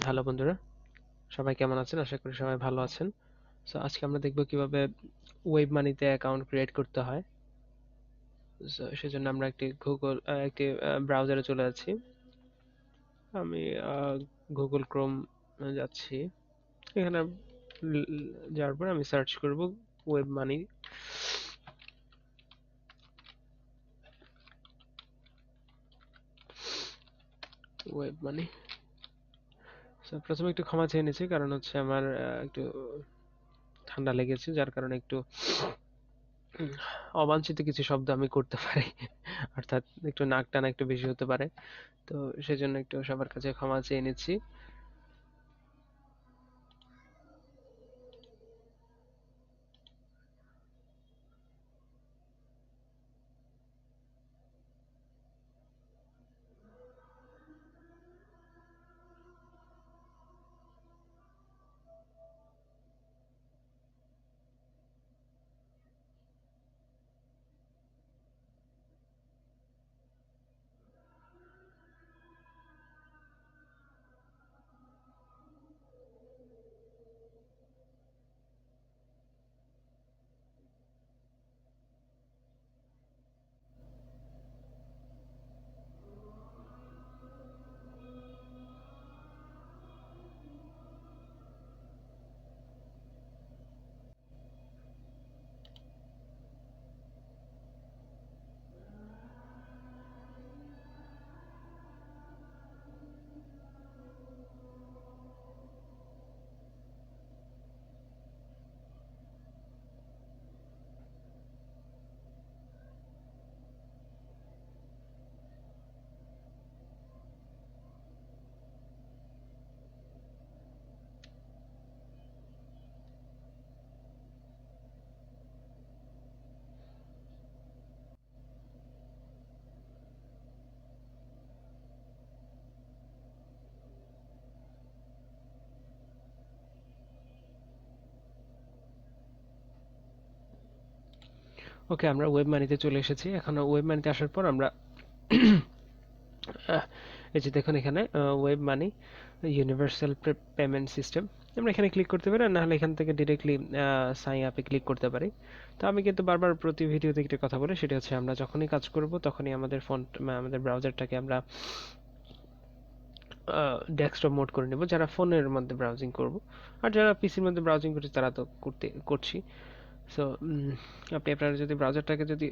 Hello বন্ধুরা, সবাই কেমন আছেন? আশা করি সবাই ভালো আছেন। সো আজকে আমরা দেখব কিভাবে ওয়েব মানিতে অ্যাকাউন্ট ক্রিয়েট করতে হয়। সো সেজন্য আমরা একটি ব্রাউজারে চলে যাচ্ছি। আমি গুগল ক্রোম যাচ্ছি। এখানে যাওয়ার পর আমি সার্চ করব web money. Web money. So প্রথমে একটু ক্ষমা চেয়ে নিচ্ছি, কারণ হচ্ছে আমার একটু ঠান্ডা লেগেছে, যার কারণে একটু অবাঞ্ছিত কিছু শব্দ আমি করতে পারি। অর্থাৎ একটু নাক টানা একটু বেশি হতে পারে। তো সেজন্য একটু সবার কাছে ক্ষমা চেয়ে নিচ্ছি। ওকে, আমরা ওয়েব মানিতে চলে এসেছি। এখন ওয়েব মানিতে আসার পর আমরা আহ, এই যে দেখুন এখানে web money universal payment system, আমরা এখানে ক্লিক করতে পারি, আর না হলে এখান থেকে ডিরেক্টলি সাইন আপে ক্লিক করতে পারি। তো আমি কিন্তু বারবার প্রতি ভিডিওতে একটা কথা বলি, সেটা হচ্ছে আমরা যখনই কাজ করব তখনই আমাদের ব্রাউজারটাকে আমরা ডেস্কটপ মোড করে নেব, যারা ফোনের মধ্যে ব্রাউজিং করব। আর যারা পিসির মধ্যে ব্রাউজিং করছি তারা তো করছি। সো আপনি আপনার যদি ব্রাউজারটাকে যদি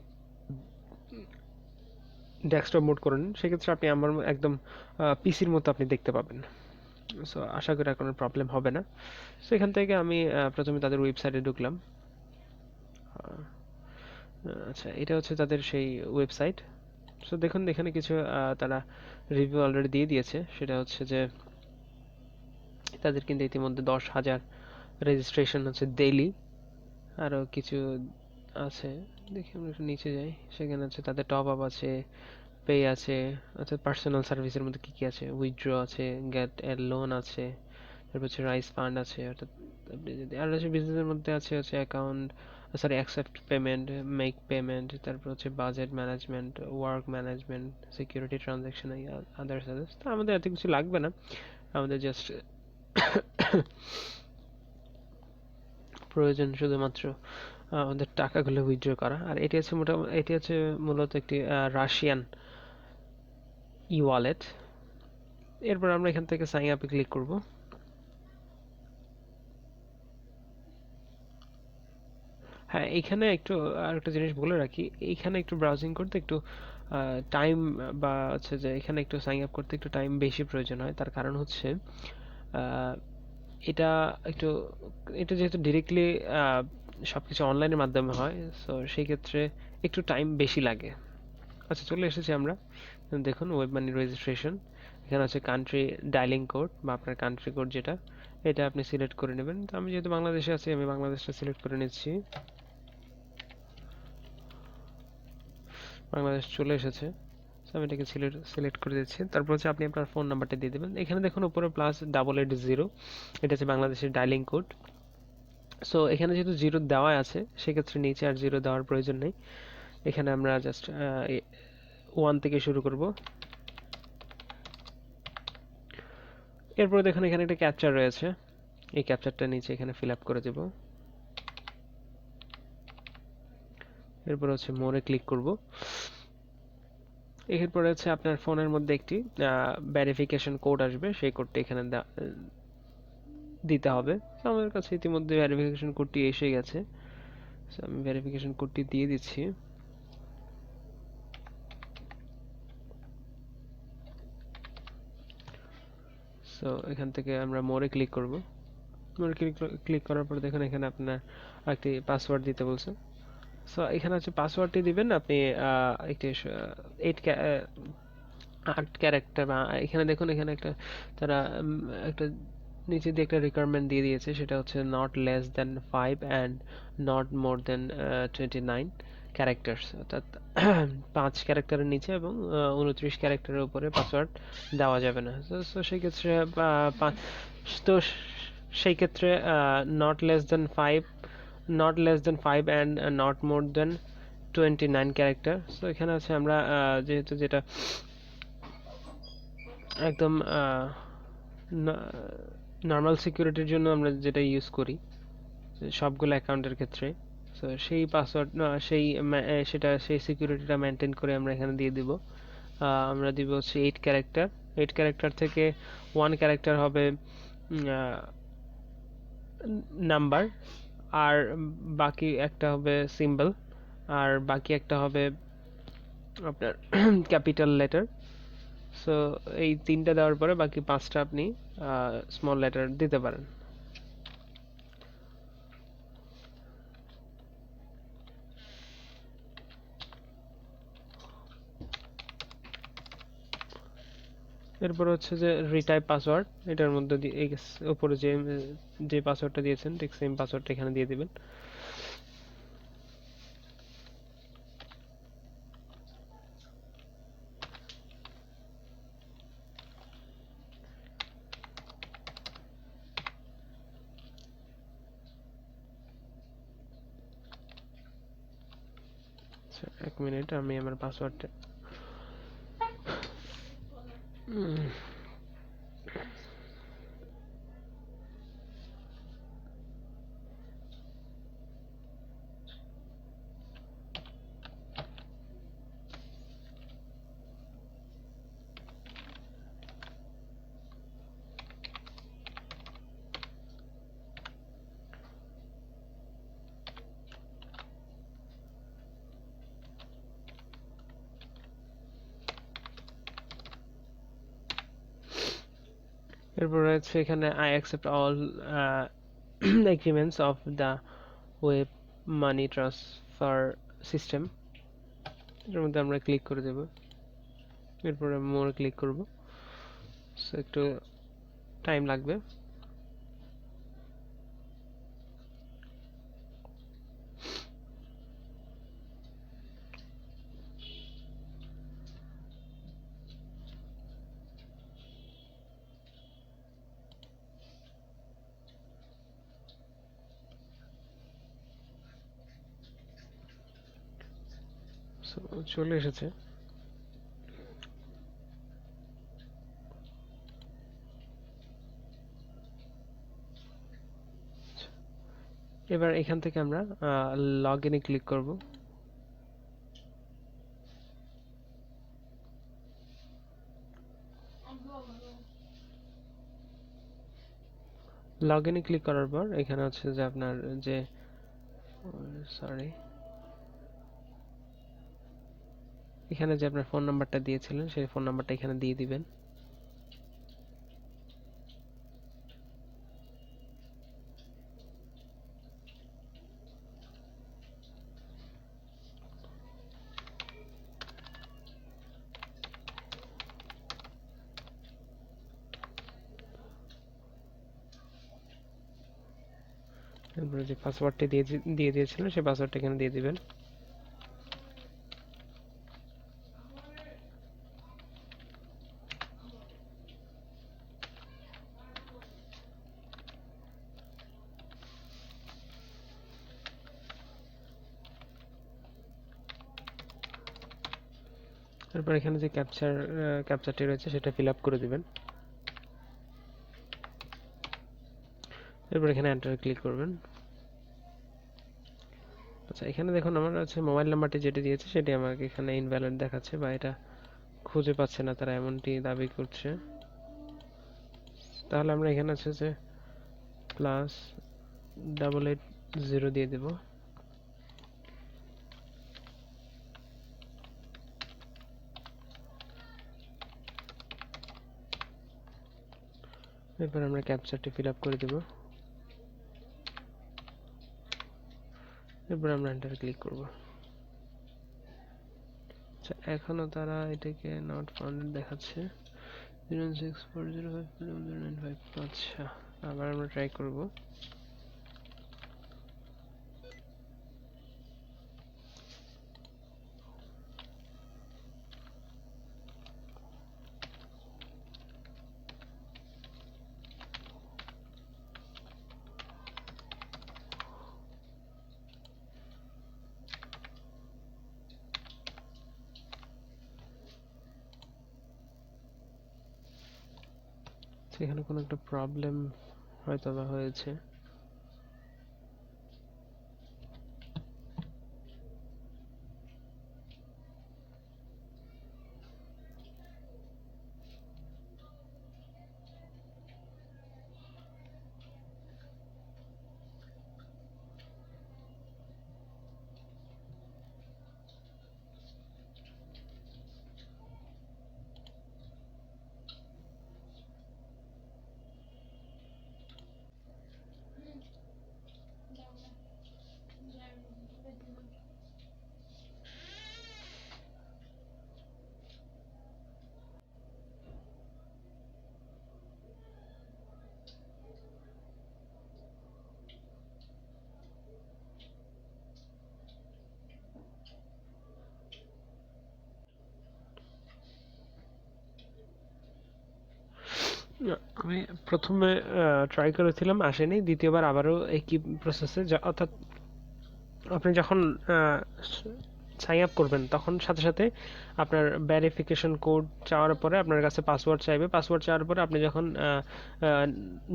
ডেস্কটপ মোড করে নেন, সেক্ষেত্রে আপনি আমার একদম পিসির মতো আপনি দেখতে পাবেন। সো আশা করি আর কোনো প্রবলেম হবে না। সো এখান থেকে আমি প্রথমে তাদের ওয়েবসাইটে ঢুকলাম। আচ্ছা, এটা হচ্ছে তাদের সেই ওয়েবসাইট। সো দেখুন এখানে কিছু তারা রিভিউ অলরেডি দিয়ে দিয়েছে। সেটা হচ্ছে যে তাদের কিন্তু ইতিমধ্যে 10,000 রেজিস্ট্রেশন হচ্ছে ডেইলি। আরও কিছু আছে, দেখি আমরা একটু নিচে যাই। সেখানে আছে তাদের টপ আপ আছে, পে আছে, অর্থাৎ পার্সোনাল সার্ভিসের মধ্যে কি কি আছে, উইথড্র আছে, গেট এ লোন আছে, তারপর হচ্ছে রাইস ফান্ড আছে, অর্থাৎ আপনি যদি আর হচ্ছে বিজনেসের মধ্যে আছে হচ্ছে account, sorry accept payment, make payment, তারপর হচ্ছে budget management, work management, security transaction, others others. তো আমাদের এত কিছু লাগবে না, আমাদের জাস্ট প্রয়োজন শুধুমাত্র আমাদের টাকাগুলো উইথড্র করা। আর এটি হচ্ছে মূলত একটি রাশিয়ান ই ওয়ালেট। এরপর আমরা এখান থেকে সাইন আপে ক্লিক করব। হ্যাঁ, এইখানে একটু আরেকটা জিনিস বলে রাখি, এইখানে একটু ব্রাউজিং করতে একটু টাইম, বা হচ্ছে যে এখানে একটু সাইন আপ করতে একটু টাইম বেশি প্রয়োজন হয়। তার কারণ হচ্ছে আহ, এটা একটু এটা যেহেতু ডিরেক্টলি সবকিছু অনলাইনের মাধ্যমে হয়, সো সেই ক্ষেত্রে একটু টাইম বেশি লাগে। আচ্ছা, চলে এসেছি আমরা। দেখুন ওয়েব মানি রেজিস্ট্রেশন, এখানে আছে কান্ট্রি ডায়ালিং কোড বা আপনার কান্ট্রি কোড যেটা, এটা আপনি সিলেক্ট করে নেবেন। তো আমি যেহেতু বাংলাদেশে আছি, আমি বাংলাদেশটা সিলেক্ট করে নিচ্ছি। বাংলাদেশ চলে এসেছে। So আমি এটাকে সিলেক্ট করে দিচ্ছি। তারপর হচ্ছে আপনি আপনার ফোন নাম্বারটা দিয়ে দেবেন। এখানে দেখুন উপরে +88 0, এটা হচ্ছে বাংলাদেশের ডায়ালিং কোড। সো এখানে যেহেতু জিরো দেওয়া আছে, সেক্ষেত্রে নিচে আর জিরো দেওয়ার প্রয়োজন নেই। এখানে আমরা জাস্ট 1 থেকে শুরু করব। এরপরে দেখুন এখানে একটা ক্যাপচার রয়েছে, এই ক্যাপচারটা নিচে এখানে ফিল আপ করে দেব। এরপর হচ্ছে মোরে ক্লিক করব। এরপরে হচ্ছে আপনার ফোনের মধ্যে একটি ভেরিফিকেশন কোড আসবে, সেই কোডটা এখানে দিতে হবে। আমার কাছে ইতিমধ্যে ভেরিফিকেশন কোডটি এসে গেছে, আমি ভেরিফিকেশন কোডটি দিয়ে দিচ্ছি। সো এখান থেকে আমরা মোরে ক্লিক করব। মোরে ক্লিক করার পর দেখুন এখানে আপনার একটি পাসওয়ার্ড দিতে বলছে। সো এখানে হচ্ছে পাসওয়ার্ডটি দিবেন আপনি একটি 8 ক্যারেক্টার, বা এখানে দেখুন এখানে একটা তারা একটা নিচে দিয়ে একটা রিকোয়ারমেন্ট দিয়ে দিয়েছে, সেটা হচ্ছে not less than 5 and not more than 29 characters, অর্থাৎ 5 ক্যারেক্টারের নিচে এবং 29 ক্যারেক্টারের উপরে পাসওয়ার্ড দেওয়া যাবে না। তো সেই ক্ষেত্রে তো সেই ক্ষেত্রে not less than 5, not less than 5 and not more than 29 character. So এখানে আছে আমরা যেহেতু যেটা একদম নর্মাল সিকিউরিটির জন্য আমরা যেটা ইউজ করি সবগুলো অ্যাকাউন্টের ক্ষেত্রে, সো সেই পাসওয়ার্ড সেটা সেই সিকিউরিটিটা মেনটেন করে আমরা এখানে দিয়ে দিব। আমরা দিব হচ্ছে 8 ক্যারেক্টার, 8 ক্যারেক্টার থেকে 1 ক্যারেক্টার হবে নাম্বার, আর বাকি একটা হবে সিম্বল, আর বাকি একটা হবে আপনার ক্যাপিটাল লেটার। সো এই 3টা দেওয়ার পরে বাকি 5টা আপনি স্মল লেটার দিতে পারেন। এরপর হচ্ছে যে রিটাইপ পাসওয়ার্ড, এটার মধ্যে উপরে যে পাসওয়ার্ডটা দিয়েছেন ঠিক সেম পাসওয়ার্ডটা এখানে দিয়ে দিবেন। আচ্ছা, 1 মিনিট, আমি আমার পাসওয়ার্ডটা এরপর রয়েছে এখানে I accept all agreements of the WebMoney transfer system, এর মধ্যে আমরা ক্লিক করে দেব। এরপরে মোর ক্লিক করব, সো একটু টাইম লাগবে। সো চলে এসেছে। এবার এখান থেকে আমরা লগ ইনে ক্লিক করব। লগ ইনে ক্লিক করার পর এখানে হচ্ছে যে আপনার যে সরি এখানে যে আপনার ফোন নাম্বারটা দিয়েছিলেন সেই ফোন নাম্বারটা এখানে দিয়ে দিবেন। তারপরে যে পাসওয়ার্ডটি দিয়ে দিয়েছিলেন সেই পাসওয়ার্ডটা এখানে দিয়ে দিবেন। তারপর এখানে যে ক্যাপচারটি রয়েছে সেটা ফিল আপ করে দিবেন। এরপর এখানে এন্টার ক্লিক করবেন। আচ্ছা, এখানে দেখুন আমার হচ্ছে মোবাইল নাম্বারটি যেটি দিয়েছে সেটি আমাকে এখানে ইনভ্যালিড দেখাচ্ছে, বা এটা খুঁজে পাচ্ছে না তারা, এমনটি দাবি করছে। তাহলে আমরা এখানে আছে যে +88 0 দিয়ে দেব। এরপর আমরা ক্যাপচারটি ফিল আপ করে দেব। এরপর আমরা এন্টার ক্লিক করব। আচ্ছা, এখনো তারা এটাকে নট ফাউন্ডেড দেখাচ্ছে। 06405 আচ্ছা, আবার আমরা ট্রাই করব। সেখানে কোনো একটা প্রবলেম হয়তো বা হয়েছে। আমি প্রথমে ট্রাই করেছিলাম, আসেনি। দ্বিতীয়বার আবারও একই প্রসেসে, অর্থাৎ আপনি যখন সাইন আপ করবেন তখন সাথে সাথে আপনার ভেরিফিকেশন কোড চাওয়ার পরে আপনার কাছে পাসওয়ার্ড চাইবে। পাসওয়ার্ড চাওয়ার পরে আপনি যখন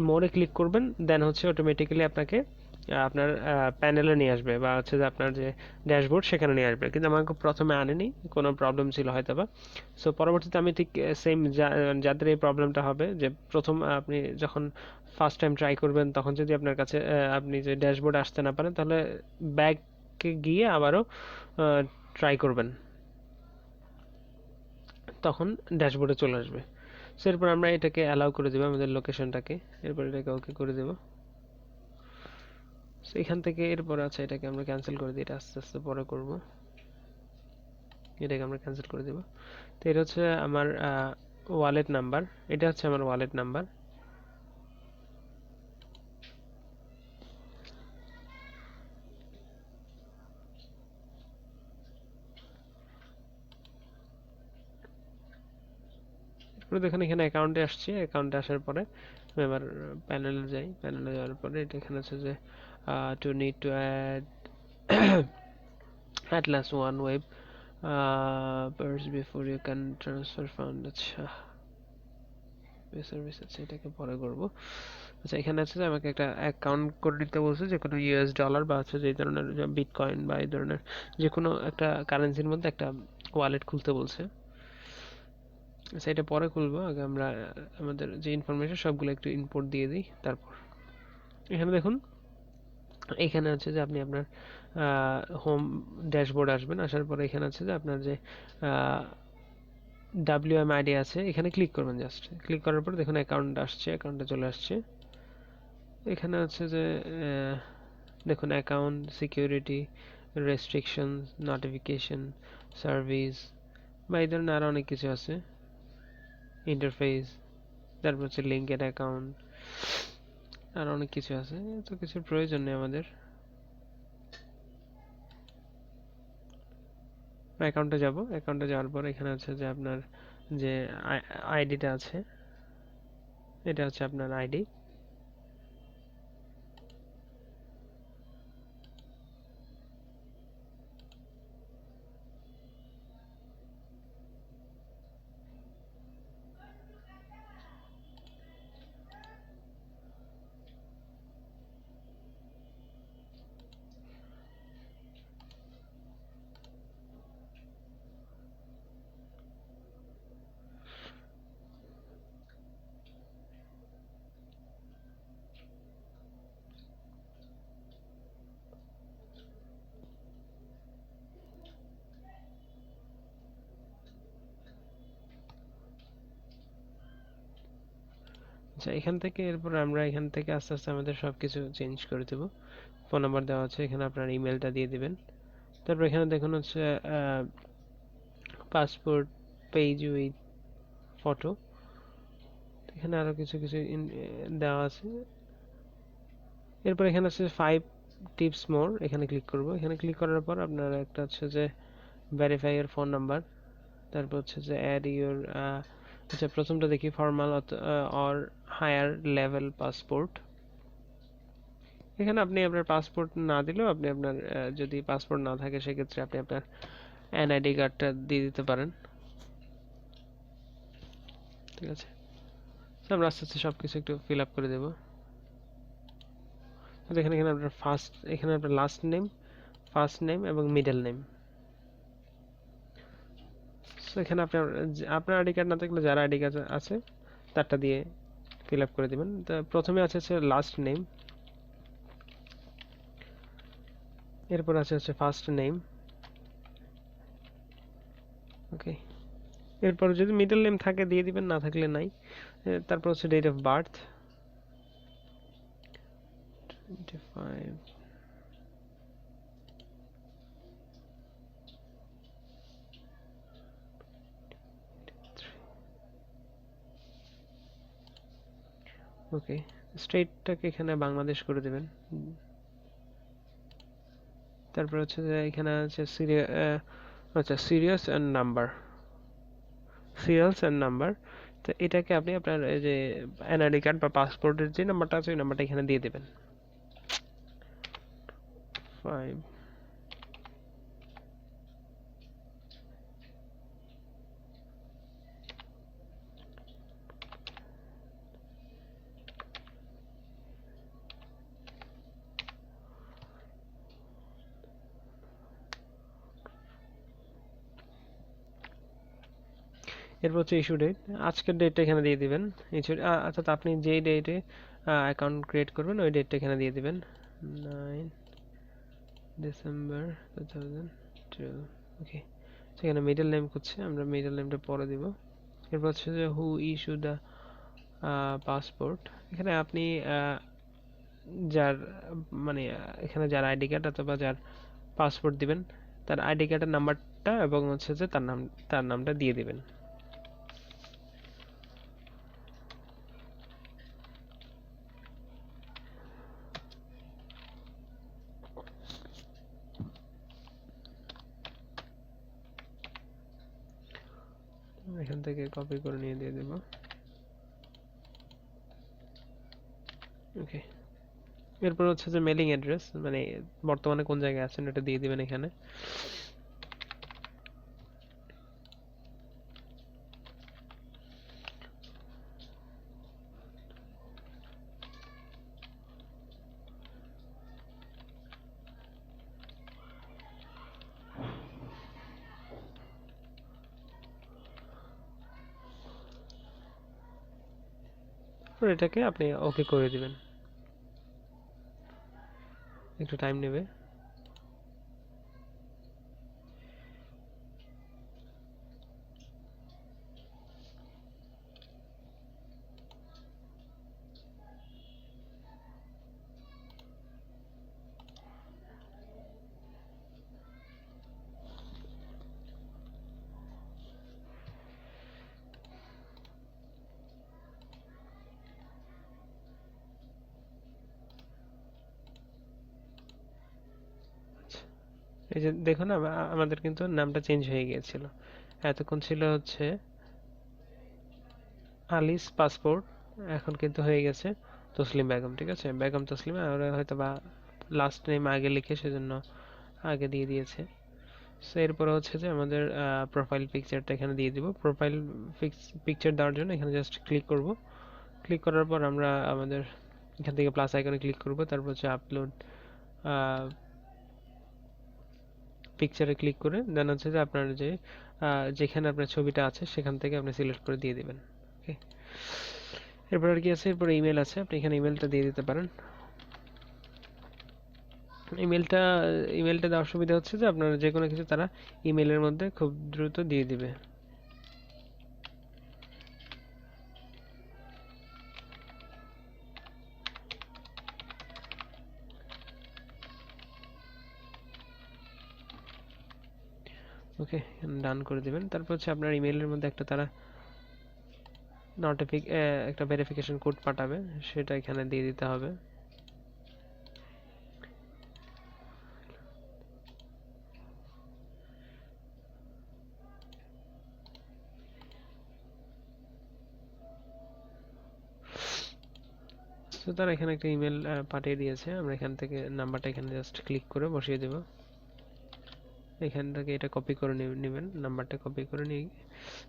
মোরে ক্লিক করবেন, দেন হচ্ছে অটোমেটিক্যালি আপনাকে আপনার প্যানেলে নিয়ে আসবে, বা হচ্ছে যে আপনার যে ড্যাশবোর্ড সেখানে নিয়ে আসবে। কিন্তু আমাকে প্রথমে আনেনি, কোনো প্রবলেম ছিল হয়তো বা। সো পরবর্তীতে আমি ঠিক সেম, যাদের এই প্রবলেমটা হবে, যে প্রথম আপনি যখন ফার্স্ট টাইম ট্রাই করবেন তখন যদি আপনার কাছে আপনি যে ড্যাশবোর্ড আসতে না পারেন, তাহলে ব্যাকে গিয়ে আবারও ট্রাই করবেন, তখন ড্যাশবোর্ডে চলে আসবে। সো এরপর আমরা এটাকে অ্যালাউ করে দেবো আমাদের লোকেশনটাকে, এরপর এটাকে ওকে করে দেবো। সো এখান থেকে এরপর আছে এটাকে আমরা ক্যান্সেল করে দিই, এটা আস্তে আস্তে পরে করব। এটাকে আমরা ক্যান্সেল করে দেবো। তো এটা হচ্ছে আমার ওয়ালেট নাম্বার, এটা হচ্ছে আমার ওয়ালেট নাম্বার। এরপরে দেখুন এখানে অ্যাকাউন্টে আসছে, অ্যাকাউন্টে আসার পরে আমি আবার প্যানেলে যাই। প্যানেলে যাওয়ার পরে এটা এখানে আছে যে to need to add Atlas One Web first before you can transfer fund। আচ্ছা, সার্ভিস আছে, এটাকে পরে করব। আচ্ছা, এখানে আছে যে আমাকে একটা অ্যাকাউন্ট করে দিতে বলছে, যে কোনো ইউএস ডলার বা হচ্ছে যে ধরনের বিটকয়েন বা এই ধরনের যে কোনো একটা কারেন্সির মধ্যে একটা ওয়ালেট খুলতে বলছে। আচ্ছা, এটা পরে খুলবো, আগে আমরা আমাদের যে ইনফরমেশন সবগুলো একটু ইনপুট দিয়ে দিই। তারপর এখানে দেখুন, এখানে আছে যে আপনি আপনার হোম ড্যাশবোর্ড আসবেন, আসার পরে এখানে আছে যে আপনার যে WMID আছে, এখানে ক্লিক করবেন। জাস্ট ক্লিক করার পর দেখুন অ্যাকাউন্ট আসছে, অ্যাকাউন্টে চলে আসছে। এখানে আছে যে দেখুন account security, restriction, notification, service, বা এই ধরনের আরও অনেক কিছু আছে, ইন্টারফেস, তারপর হচ্ছে লিঙ্কেড অ্যাকাউন্ট, আর অনেক কিছু আছে। এত কিছুর প্রয়োজন নেই আমাদের। অ্যাকাউন্টে যাব, অ্যাকাউন্টে যাওয়ার পর এখানে আছে যে আপনার যে আইডিটা আছে, এটা হচ্ছে আপনার আইডি। আচ্ছা, এখান থেকে এরপর আমরা এখান থেকে আস্তে আস্তে আমাদের সবকিছু চেঞ্জ করে দেব। ফোন নাম্বার দেওয়া আছে, এখানে আপনার ইমেলটা দিয়ে দিবেন। তারপর এখানে দেখুন হচ্ছে পাসপোর্ট পেজ উইথ ফটো, এখানে আরো কিছু কিছু দেওয়া আছে। এরপর এখানে আছে 5 টিপস মোর, এখানে ক্লিক করব। এখানে ক্লিক করার পর আপনার একটা হচ্ছে যে ভেরিফাই ইয়ার ফোন নাম্বার, তারপর হচ্ছে যে অ্যাড ইউর, আচ্ছা প্রথমটা দেখি, formal or higher level passport. এখানে আপনি আপনার পাসপোর্ট না দিলেও আপনি আপনার যদি পাসপোর্ট না থাকে সেক্ষেত্রে আপনি আপনার এনআইডি কার্ডটা দিয়ে দিতে পারেন, ঠিক আছে। আমরা আস্তে আস্তে সবকিছু একটু ফিল আপ করে দেবো। এখানে এখানে আপনার ফার্স্ট, এখানে আপনার লাস্ট নেম, ফার্স্ট নেম এবং মিডল নেম। সো এখানে আপনার আপনার আইডি কার্ড না থাকলে যারা আইডি কার্ড আছে তারটা দিয়ে ফিল আপ করে দিবেন। তো প্রথমে আছে হচ্ছে লাস্ট নেম, এরপর আছে হচ্ছে ফার্স্ট নেম, ওকে। এরপর যদি মিডল নেম থাকে দিয়ে দিবেন, না থাকলে নাই। তারপর হচ্ছে ডেট অফ বার্থ 25, ওকে। স্টেটটাকে এখানে বাংলাদেশ করে দেবেন। তারপর হচ্ছে যে এখানে আছে আচ্ছা serious and number, serials and number. তো এটাকে আপনি আপনার এই যে এনআইডি কার্ড বা পাসপোর্টের যে নাম্বারটা আছে ওই নাম্বারটা এখানে দিয়ে দেবেন। 5, এরপর হচ্ছে ইস্যু ডেট, আজকের ডেটটা এখানে দিয়ে দিবেন। অর্থাৎ আপনি যেই ডেটে অ্যাকাউন্ট ক্রিয়েট করবেন ওই ডেটটা এখানে দিয়ে দিবেন, 9 ডিসেম্বর 2012, ওকে। সেখানে মিডল নেম খুঁজছে, আমরা মিডল নেমটা পরে দিব। এরপর হচ্ছে যে হু ইস্যু দ্য পাসপোর্ট, এখানে আপনি যার মানে এখানে যার আইডি কার্ড অথবা যার পাসপোর্ট দিবেন তার আইডি কার্ডের নাম্বারটা এবং হচ্ছে যে তার নামটা দিয়ে দিবেন। এখান থেকে কপি করে নিয়ে দিয়ে দেব, ওকে। এরপর হচ্ছে যে মেলিং অ্যাড্রেস, মানে বর্তমানে কোন জায়গায় আছেন এটা দিয়ে দিবেন এখানে। এটাকে আপনি ওকে করে দিবেন, একটু টাইম নেবে। এই যে দেখুন আমাদের কিন্তু নামটা চেঞ্জ হয়ে গিয়েছিল, এতক্ষণ ছিল হচ্ছে আলিস পাসপোর্ট, এখন কিন্তু হয়ে গেছে তসলিম বেগম, ঠিক আছে। বেগম তসলিম, আর হয়তো বা লাস্ট নেম আগে লিখে সেজন্য আগে দিয়ে দিয়েছে। সো এরপর হচ্ছে যে আমাদের প্রোফাইল পিকচারটা এখানে দিয়ে দিব। প্রোফাইল পিকচার দেওয়ার জন্য এখানে জাস্ট ক্লিক করব। ক্লিক করার পর আমরা আমাদের এখান থেকে প্লাস আইকনে ক্লিক করব, তারপর হচ্ছে আপলোড পিকচারে ক্লিক করে দেন হচ্ছে যে আপনার যে যেখানে আপনার ছবিটা আছে সেখান থেকে আপনি সিলেক্ট করে দিয়ে দিবেন, ওকে। এরপর আর কি আছে, এরপর ইমেল আছে, আপনি এখানে ইমেলটা দিয়ে দিতে পারেন। ইমেলটা ইমেলটা দেওয়ার সুবিধা হচ্ছে যে আপনার যে কোনো কিছু তারা ইমেলের মধ্যে খুব দ্রুত দিয়ে দিবে। ওকে, ডান করে দিবেন। তারপর হচ্ছে আপনার ইমেইলের মধ্যে একটা তারা একটা ভেরিফিকেশন কোড পাঠাবে, সেটা এখানে দিয়ে দিতে হবে। তো তারা এখানে একটা ইমেল পাঠিয়ে দিয়েছে, আমরা এখান থেকে নাম্বারটা এখানে জাস্ট ক্লিক করে বসিয়ে দেব। এখান থেকে এটা কপি করে নেবেন, নাম্বারটা কপি করে নিয়ে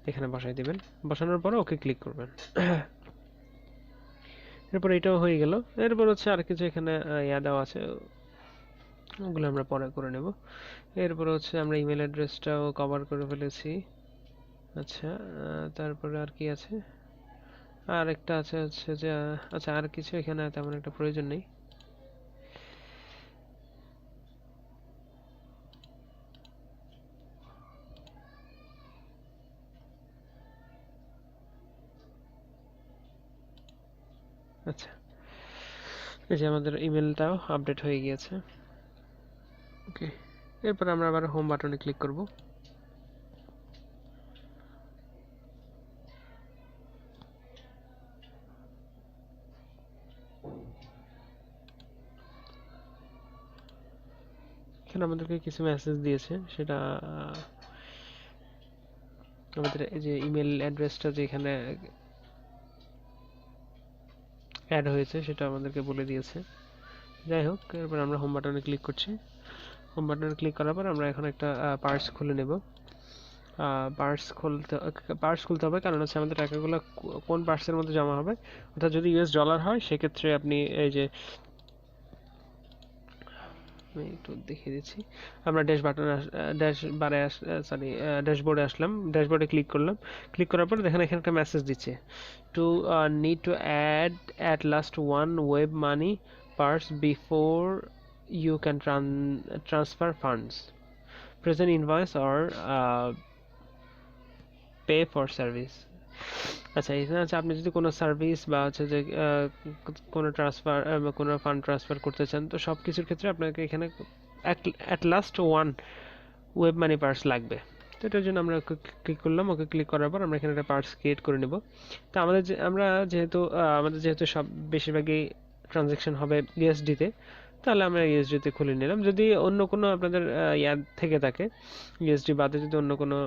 এখানে বসাই দিবেন। বসানোর পরে ওকে ক্লিক করবেন। এরপর এটাও হয়ে গেল। এরপর হচ্ছে আর কিছু এখানে ইয়া দেওয়া আছে, ওগুলো আমরা পরে করে নেব। এরপর হচ্ছে আমরা ইমেল অ্যাড্রেসটাও কভার করে ফেলেছি। আচ্ছা, তারপরে আর কি আছে? আর একটা আছে হচ্ছে যে আচ্ছা, আর কিছু এখানে তেমন একটা প্রয়োজন নেই। আচ্ছা, এই যে আমাদের ইমেলটাও আপডেট হয়ে গিয়েছে। ওকে, এরপর আমরা আবার হোম বাটনে ক্লিক করব। এখানে আমাদেরকে কিছু মেসেজ দিয়েছে, সেটা আমাদের এই যে ইমেল অ্যাড্রেসটা যেখানে অ্যাড হয়েছে সেটা আমাদেরকে বলে দিয়েছে। যাই হোক, এরপর আমরা হোম বাটনে ক্লিক করছি। হোম বাটনে ক্লিক করার পর আমরা এখন একটা পার্স খুলে নেব। পার্স খুলতে হবে, কারণ হচ্ছে আমাদের টাকাগুলো কোন পার্সের মধ্যে জমা হবে। অর্থাৎ যদি ইউএস ডলার হয় সেক্ষেত্রে আপনি এই যে, আমি একটু দেখিয়ে দিচ্ছি, আমরা ড্যাশবোর্ডে আসলাম, ড্যাশবোর্ডে ক্লিক করলাম। ক্লিক করার পর দেখেন এখানে একটা মেসেজ দিচ্ছে, to need to add at last one WebMoney purse before you can transfer funds, present invoice or pay for service. আচ্ছা, এখানে হচ্ছে আপনি যদি কোনো সার্ভিস বা হচ্ছে যে কোনো ট্রান্সফার বা কোনো ফান্ড ট্রান্সফার করতে চান, তো সব কিছুর ক্ষেত্রে আপনাকে এখানে at last one WebMoney purse লাগবে। তো এটার জন্য আমরা ওকে ক্লিক করলাম। ওকে ক্লিক করার পর আমরা এখানে একটা পার্স ক্রিয়েট করে নেব। তো আমাদের যেহেতু সব বেশিরভাগই ট্রানজ্যাকশন হবে ইউএসডিতে, তাহলে আমরা ইউএসডিতে খুলে নিলাম। যদি অন্য কোনো আপনাদের ইয়া থেকে থাকে, ইউএসডি বাদে যদি অন্য কোনো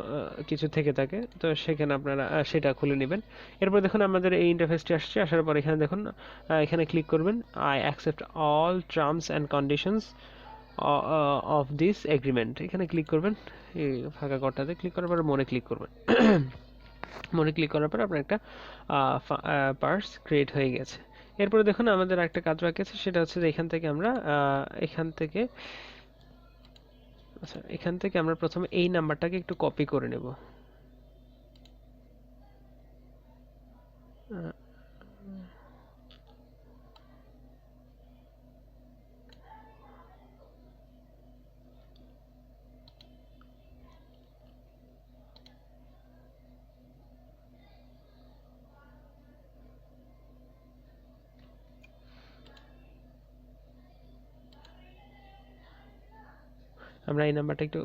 কিছু থেকে থাকে, তো সেখানে আপনারা সেটা খুলে নেবেন। এরপর দেখুন আমাদের এই ইন্টারফেসটি আসছে। আসার পর এখানে দেখুন, এখানে ক্লিক করবেন, I accept all terms and conditions of this agreement, এখানে ক্লিক করবেন। এই ফাঁকা ঘরটাতে ক্লিক করার পর মনে ক্লিক করবেন। মনে ক্লিক করার পর আপনার একটা পার্স ক্রিয়েট হয়ে গেছে। এরপরে দেখুন আমাদের একটা কাজ বাকি আছে, সেটা হচ্ছে যে এখান থেকে আমরা প্রথমে এই নাম্বারটাকে একটু কপি করে নেব। আমরা এই নাম্বারটা একটু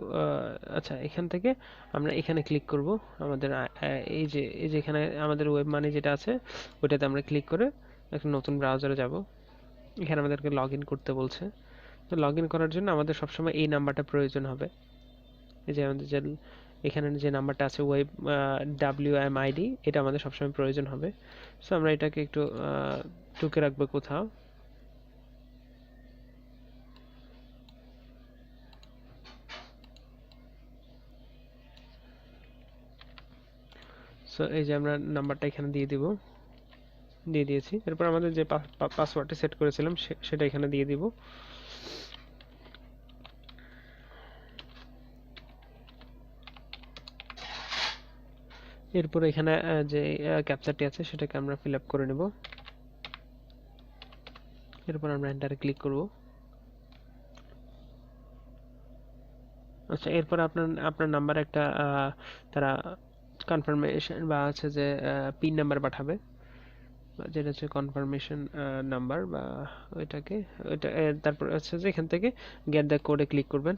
আচ্ছা, এখান থেকে আমরা এখানে ক্লিক করব। আমাদের এই যে এখানে আমাদের ওয়েব মানি যেটা আছে ওইটাতে আমরা ক্লিক করে একটা নতুন ব্রাউজারে যাব। এখানে আমাদেরকে লগ ইন করতে বলছে। তো লগ ইন করার জন্য আমাদের সবসময় এই নাম্বারটা প্রয়োজন হবে। এই যে আমাদের যে এখানে যে নাম্বারটা আছে ওয়েব WMID, এটা আমাদের সবসময় প্রয়োজন হবে। সো আমরা এটাকে একটু টুকে রাখবো কোথাও। সো এই যে আমরা নাম্বারটা এখানে দিয়ে দিয়েছি। এরপর আমাদের যে পাসওয়ার্ডটা সেট করেছিলাম সেটা এখানে দিয়ে দিব। এরপর এখানে যে ক্যাপচারটি আছে সেটাকে আমরা ফিল আপ করে নেব। এরপর আমরা এন্টারে ক্লিক করব। আচ্ছা, এরপর আপনার নাম্বার একটা তারা কনফার্মেশন বা হচ্ছে যে পিন নাম্বার পাঠাবে, যেটা হচ্ছে কনফার্মেশন নাম্বার বা ওইটাকে ওইটা তারপর হচ্ছে যে এখান থেকে গেট দ্য কোডে ক্লিক করবেন।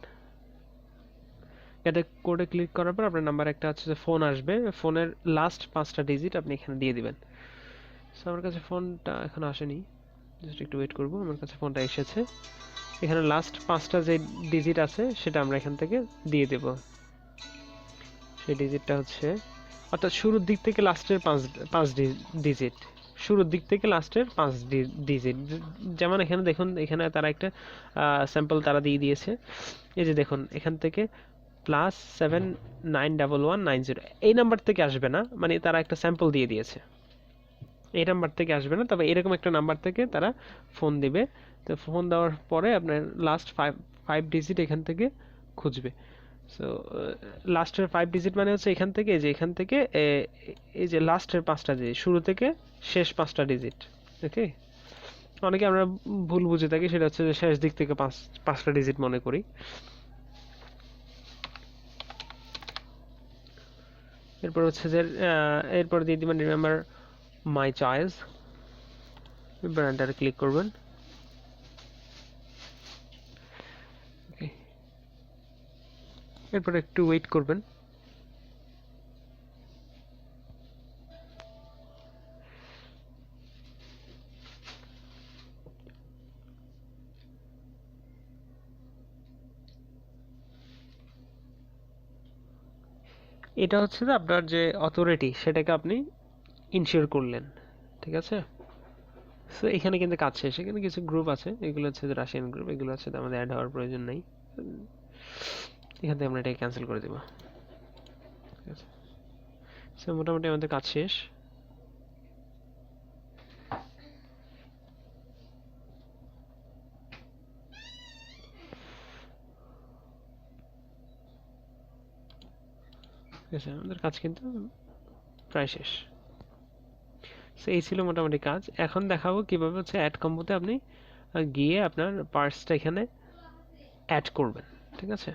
এটা কোডে ক্লিক করার পর আপনার নাম্বার একটা হচ্ছে যে ফোন আসবে, ফোনের লাস্ট 5টা ডিজিট আপনি এখানে দিয়ে দিবেন। সো আমার কাছে ফোনটা এখন আসেনি, জাস্ট একটু ওয়েট করব। আমার কাছে ফোনটা এসেছে, এখানে লাস্ট 5টা যে ডিজিট আছে সেটা আমরা এখান থেকে দিয়ে দেব। সেই ডিজিটটা হচ্ছে, অর্থাৎ শুরুর দিক থেকে লাস্টের পাঁচ ডিজিট, শুরুর দিক থেকে লাস্টের 5 ডিজিট। যেমন এখানে দেখুন, এখানে তারা একটা স্যাম্পল তারা দিয়ে দিয়েছে। এই যে দেখুন, এখান থেকে +7911190, এই নাম্বার থেকে আসবে না, মানে তারা একটা স্যাম্পল দিয়ে দিয়েছে, এই নাম্বার থেকে আসবে না, তবে এরকম একটা নাম্বার থেকে তারা ফোন দিবে। তো ফোন দেওয়ার পরে আপনার লাস্ট ফাইভ ডিজিট এখান থেকে খুঁজবে। সো লাস্টের 5 ডিজিট মানে হচ্ছে এখান থেকে, যে এখান থেকে এই যে লাস্টের 5টা ডিজিট, শুরু থেকে শেষ 5টা ডিজিট। ওকে, অনেকে আমরা ভুল বুঝে থাকি, সেটা হচ্ছে যে শেষ দিক থেকে 5টা ডিজিট মনে করি। এরপর হচ্ছে যে এরপর দিয়ে দিবেন রিমেম্বার মাই চয়েস, এবার এন্টারে ক্লিক করবেন। এরপর একটু ওয়েট করবেন। এটা হচ্ছে যে আপনার যে অথরিটি সেটাকে আপনি ইনশিওর করলেন, ঠিক আছে। সো এখানে কিন্তু কাজ শেষ। এখানে কিছু গ্রুপ আছে, এগুলো হচ্ছে যে রাশিয়ান গ্রুপ, এগুলো হচ্ছে আমাদের অ্যাড হওয়ার প্রয়োজন নেই। এখান থেকে আমরা এটাকে ক্যান্সেল করে দেবো, ঠিক আছে। সো মোটামুটি আমাদের কাজ শেষ। ঠিক আছে, আমাদের কাজ কিন্তু প্রায় শেষ। সো এই ছিল মোটামুটি কাজ। এখন দেখাবো কিভাবে হচ্ছে অ্যাড কম্বোতে আপনি গিয়ে আপনার পার্সটা এখানে অ্যাড করবেন, ঠিক আছে।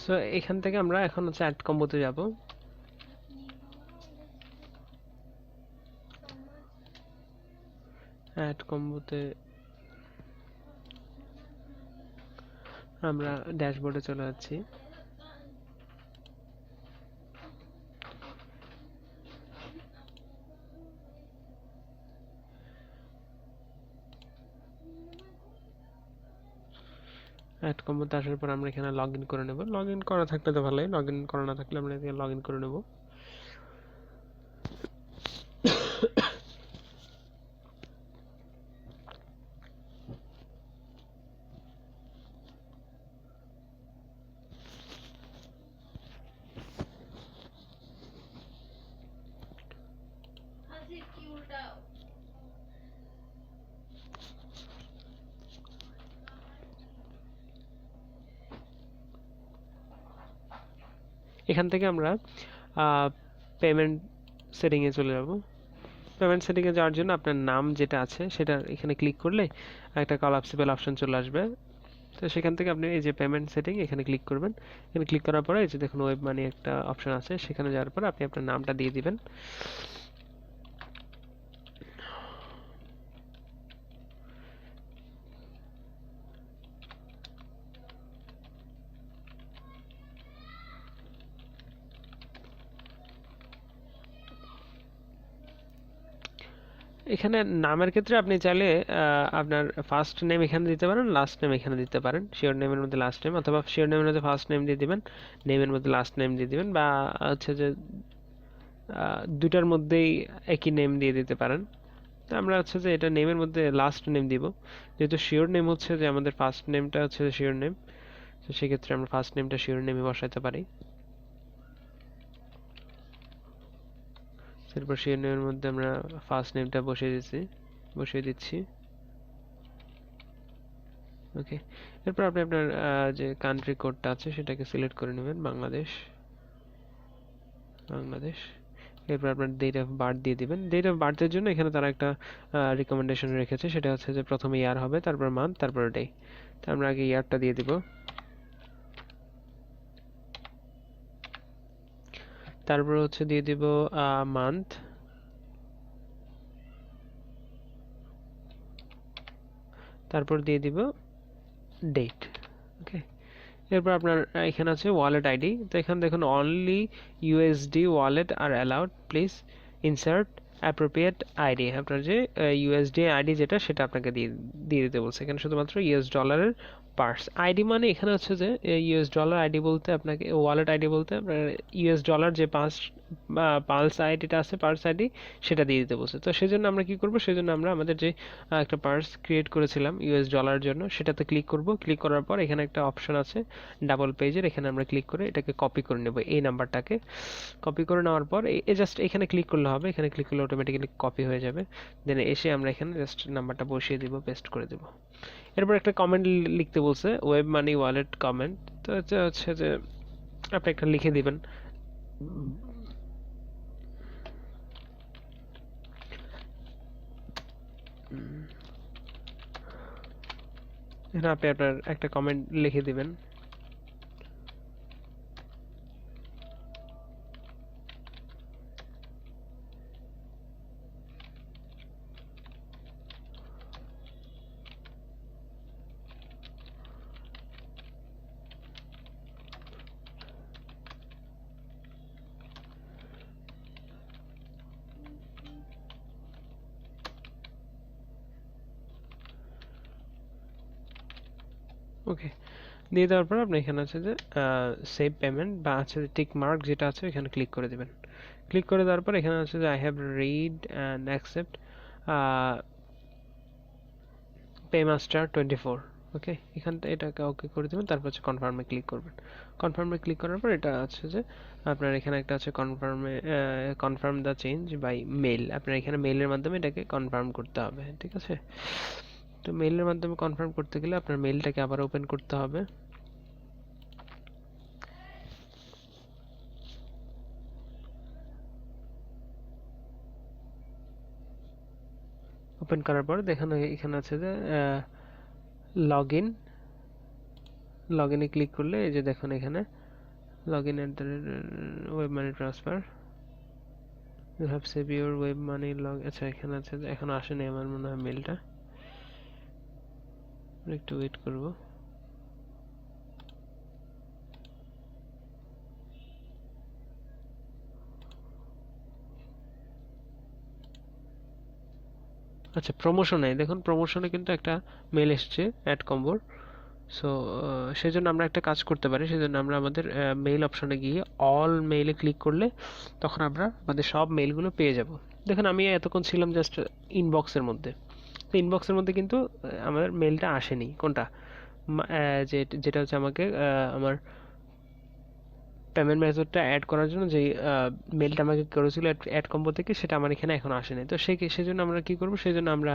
সো এখান থেকে আমরা এখন হচ্ছে অ্যাড কম্বোতে যাব। অ্যাড কম্বোতে আমরা ড্যাশবোর্ডে চলে যাচ্ছি। অ্যাড কম্বোতে আসার পর আমরা এখানে লগ ইন করে নেব। লগ ইন করা থাকলে তো ভালোই, লগ ইন করা না থাকলে আমরা এখানে লগ ইন করে নেব। এখান থেকে আমরা পেমেন্ট সেটিংয়ে চলে যাব। পেমেন্ট সেটিংয়ে যাওয়ার জন্য আপনার নাম যেটা আছে সেটা এখানে ক্লিক করলে একটা কলাপসিবল অপশন চলে আসবে। তো সেখান থেকে আপনি এই যে পেমেন্ট সেটিং এখানে ক্লিক করবেন। এখানে ক্লিক করার পরে এই যে দেখুন ওয়েব মানি একটা অপশন আছে, সেখানে যাওয়ার পরে আপনি আপনার নামটা দিয়ে দিবেন। এখানে নামের ক্ষেত্রে আপনি চাইলে আপনার ফার্স্ট নেম এখানে দিতে পারেন, লাস্ট নেম এখানে দিতে পারেন। শিওর নেমের মধ্যে লাস্ট নেম, অথবা শিওর নেমের মধ্যে ফার্স্ট নেম দিয়ে দিবেন, নেমের মধ্যে লাস্ট নেম দিয়ে দিবেন, বা হচ্ছে যে দুটার মধ্যেই একই নেম দিয়ে দিতে পারেন। তো আমরা হচ্ছে যে এটা নেমের মধ্যে লাস্ট নেম দিব, যেহেতু শিওর নেম হচ্ছে যে আমাদের ফার্স্ট নেমটা হচ্ছে শিওর নেম, তো সেক্ষেত্রে আমরা ফার্স্ট নেমটা শিরোনামে বসাতে পারি। এরপর শিরোনামের মধ্যে আমরা ফার্স্ট নেমটা বসিয়ে দিচ্ছি। ওকে, এরপর আপনি আপনার যে কান্ট্রি কোডটা আছে সেটাকে সিলেক্ট করে নেবেন, বাংলাদেশ। এরপর আপনার ডেট অফ বার্থ দিয়ে দিবেন। ডেট অফ বার্থের জন্য এখানে তারা একটা রিকমেন্ডেশন রেখেছে, সেটা হচ্ছে যে প্রথমে ইয়ার হবে, তারপর মান্থ, তারপর ডে। তো আমরা আগে ইয়ারটা দিয়ে দিব, তারপর হচ্ছে দিয়ে দিব মান্থ, তারপর দিয়ে দিব ডেট। ওকে, এরপর আপনার এখানে আছে ওয়ালেট আইডি। তো এখানে দেখুন only USD wallet R allowed, please insert appropriate ID. আপনার যে ইউএসডি আইডি যেটা, সেটা আপনাকে দিয়ে দিতে বলছে। এখানে শুধুমাত্র ইউএস ডলারের পার্স আইডি, মানে এখানে হচ্ছে যে ইউএস ডলার আইডি বলতে আপনাকে, ওয়ালেট আইডি বলতে আপনার ইউএস ডলার যে পালস আইডিটা আছে, পার্স আইডি, সেটা দিয়ে দিতে বলছে। তো সেজন্য আমরা কি করব, সেজন্য আমরা আমাদের যে একটা পার্স ক্রিয়েট করেছিলাম ইউএস ডলারের জন্য, সেটাতে ক্লিক করব। ক্লিক করার পর এখানে একটা অপশন আছে ডাবল পেজের, এখানে আমরা ক্লিক করে এটাকে কপি করে নেব। এই নাম্বারটাকে কপি করে নেওয়ার পর জাস্ট এখানে ক্লিক করলে হবে, এখানে ক্লিক করলে অটোমেটিক্যালি কপি হয়ে যাবে। দেন এসে আমরা এখানে জাস্ট নাম্বারটা বসিয়ে দিব, পেস্ট করে দেব। এরপর একটা কমেন্ট লিখতে বলছে, ওয়েব মানি ওয়ালেট কমেন্ট। তো এটা হচ্ছে যে আপনি একটা লিখে দিবেন। এখানে আপনি আপনার একটা কমেন্ট লিখে দিবেন। ওকে, দিয়ে দেওয়ার পর আপনি এখানে আছে যে সেভ পেমেন্ট বা আছে যে টিক মার্ক যেটা আছে, এখানে ক্লিক করে দিবেন। ক্লিক করে দেওয়ার পর এখানে আছে যে I have read and accept paymaster 24। Okay, এটাকে ওকে করে দেবেন, তারপর হচ্ছে কনফার্মে ক্লিক করবেন। কনফার্মে ক্লিক করার পর এটা আছে যে আপনার এখানে একটা আছে confirm the change by mail. আপনার এখানে মেলের মাধ্যমে এটাকে কনফার্ম করতে হবে, ঠিক আছে? তো মেলের মাধ্যমে কনফার্ম করতে গেলে আপনার মেলটাকে আবার ওপেন করতে হবে। ওপেন করার পর দেখেন এখানে আছে যে লগ ইন। লগ ইনে ক্লিক করলে এই যে দেখুন এখানে log in at the WebMoney transfer, you have save your WebMoney log. আচ্ছা, এখানে আছে যে এখনো আসেনি আমার মনে হয় মেলটা, একটু ওয়েট করব। আচ্ছা, প্রমোশনে দেখুন, প্রমোশনে কিন্তু একটা মেল এসছে অ্যাড কম্বোর। সো সেজন্য আমরা একটা কাজ করতে পারি, সেজন্য আমরা আমাদের মেইল অপশনে গিয়ে অল মেইলে ক্লিক করলে তখন আমরা আমাদের সব মেইলগুলো পেয়ে যাব। দেখুন আমি এতক্ষণ ছিলাম জাস্ট ইনবক্সের মধ্যে, তো ইনবক্সের মধ্যে কিন্তু আমার মেইলটা আসেনি। কোনটা? যেটা হচ্ছে আমাকে আমার পেমেন্ট মেথডটা অ্যাড করার জন্য যে মেলটা আমাকে করেছিল অ্যাড কম্বো থেকে, সেটা আমার এখানে এখন আসেনি। তো সেজন্য আমরা কি করব, সেজন্য আমরা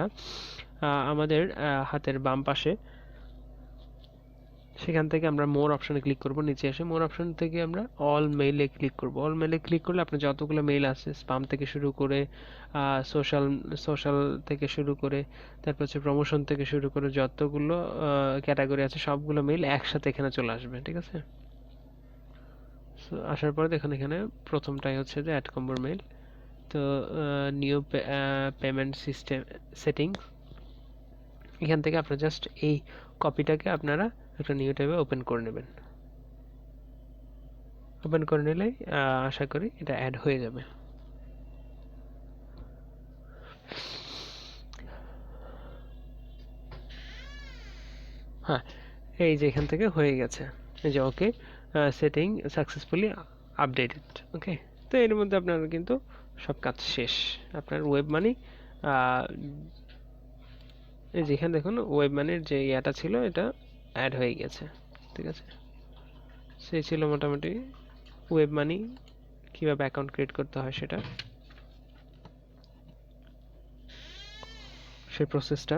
আমাদের হাতের বাম পাশে সেখান থেকে আমরা মোর অপশনে ক্লিক করব। নিচে এসে মোর অপশন থেকে আমরা অল মেইলে ক্লিক করব। অল মেইলে ক্লিক করলে আপনার যতগুলো মেইল আছে, স্পাম থেকে শুরু করে সোশ্যাল সোশ্যাল থেকে শুরু করে, তারপর হচ্ছে প্রমোশন থেকে শুরু করে যতগুলো ক্যাটাগরি আছে, সবগুলো মেইল একসাথে এখানে চলে আসবে, ঠিক আছে? আসার পরে দেখুন এখানে প্রথমটাই হচ্ছে যে অ্যাড কম্বোর মেইল। তো নিউ পেমেন্ট সিস্টেম সেটিংস, এখান থেকে আপনার জাস্ট এই কপিটাকে আপনারা একটা নিউ ট্যাবে ওপেন করে নেবেন। ওপেন করে নিলে আশা করি এটা অ্যাড হয়ে যাবে। হ্যাঁ, এই যে এখান থেকে হয়ে গেছে, এই যে ওকে, সেটিং সাকসেসফুলি আপডেটেড। ওকে, তো এর মধ্যে আপনার কিন্তু সব কাজ শেষ। আপনার ওয়েব মানি, এই যেখানে দেখুন ওয়েব মানির যে ইয়াটা ছিল, এটা অ্যাড হয়ে গেছে, ঠিক আছে? সেই ছিল মোটামুটি ওয়েব মানি কিভাবে অ্যাকাউন্ট ক্রিয়েট করতে হয় সেটা, সেই প্রসেসটা।